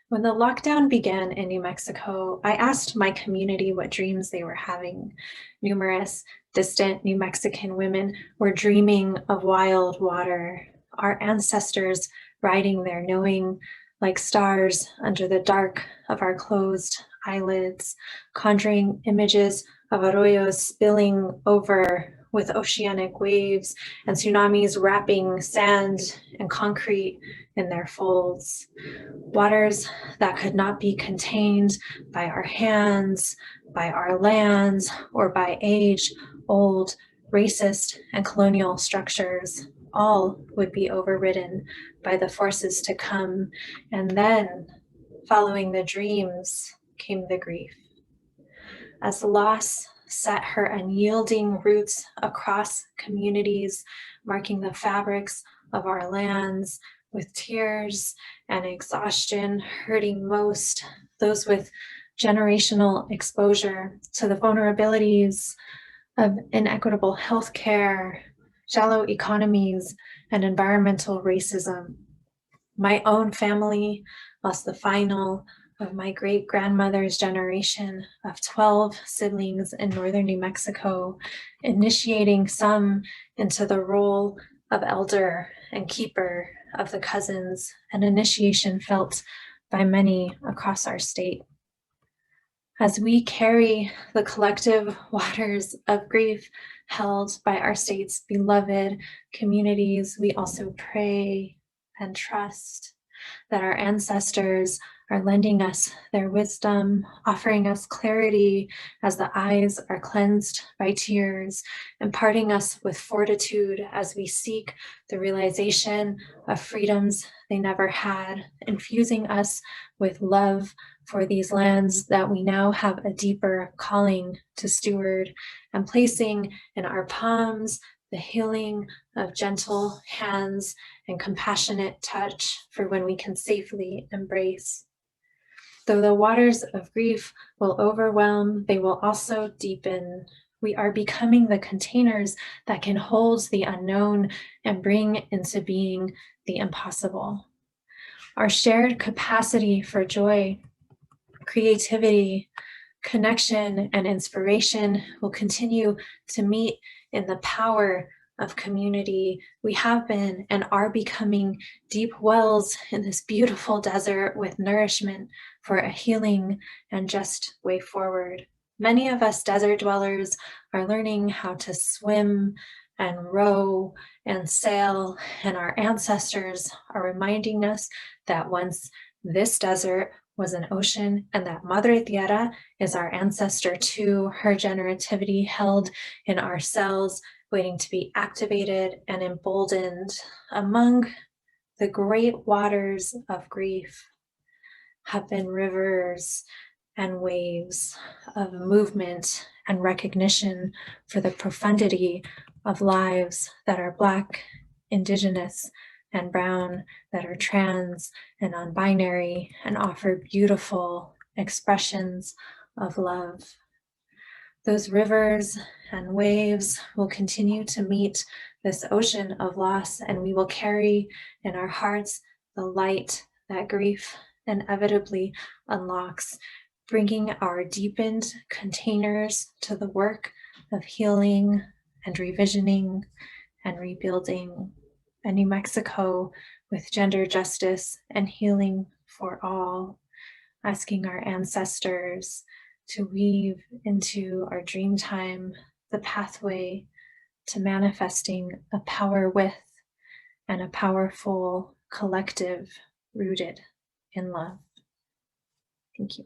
When the lockdown began in New Mexico, I asked my community what dreams they were having. Numerous distant New Mexican women were dreaming of wild water, our ancestors riding there, knowing like stars under the dark of our closed eyelids, conjuring images of arroyos spilling over with oceanic waves and tsunamis wrapping sand and concrete in their folds. Waters that could not be contained by our hands, by our lands, or by age-old racist and colonial structures. All would be overridden by the forces to come. And then, following the dreams, came the grief. As loss set her unyielding roots across communities, marking the fabrics of our lands, with tears and exhaustion hurting most those with generational exposure to the vulnerabilities of inequitable healthcare, shallow economies, and environmental racism. My own family lost the final of my great-grandmother's generation of 12 siblings in northern New Mexico, initiating some into the role of elder and keeper of the cousins, an initiation felt by many across our state. As we carry the collective waters of grief held by our state's beloved communities, we also pray and trust that our ancestors are lending us their wisdom, offering us clarity as the eyes are cleansed by tears, imparting us with fortitude as we seek the realization of freedoms they never had, infusing us with love for these lands that we now have a deeper calling to steward, and placing in our palms the healing of gentle hands and compassionate touch for when we can safely embrace. Though the waters of grief will overwhelm, they will also deepen. We are becoming the containers that can hold the unknown and bring into being the impossible. Our shared capacity for joy, creativity, connection, and inspiration will continue to meet in the power of community. We have been and are becoming deep wells in this beautiful desert with nourishment for a healing and just way forward. Many of us desert dwellers are learning how to swim and row and sail, and our ancestors are reminding us that once this desert was an ocean and that Madre Tierra is our ancestor too, her generativity held in our cells, waiting to be activated and emboldened. Among the great waters of grief have been rivers and waves of movement and recognition for the profundity of lives that are Black, Indigenous, and brown, that are trans and non-binary, and offer beautiful expressions of love. Those rivers and waves will continue to meet this ocean of loss, and we will carry in our hearts the light that grief inevitably unlocks, bringing our deepened containers to the work of healing and revisioning and rebuilding a New Mexico with gender justice and healing for all, asking our ancestors to weave into our dream time the pathway to manifesting a power with and a powerful collective rooted in love. Thank you.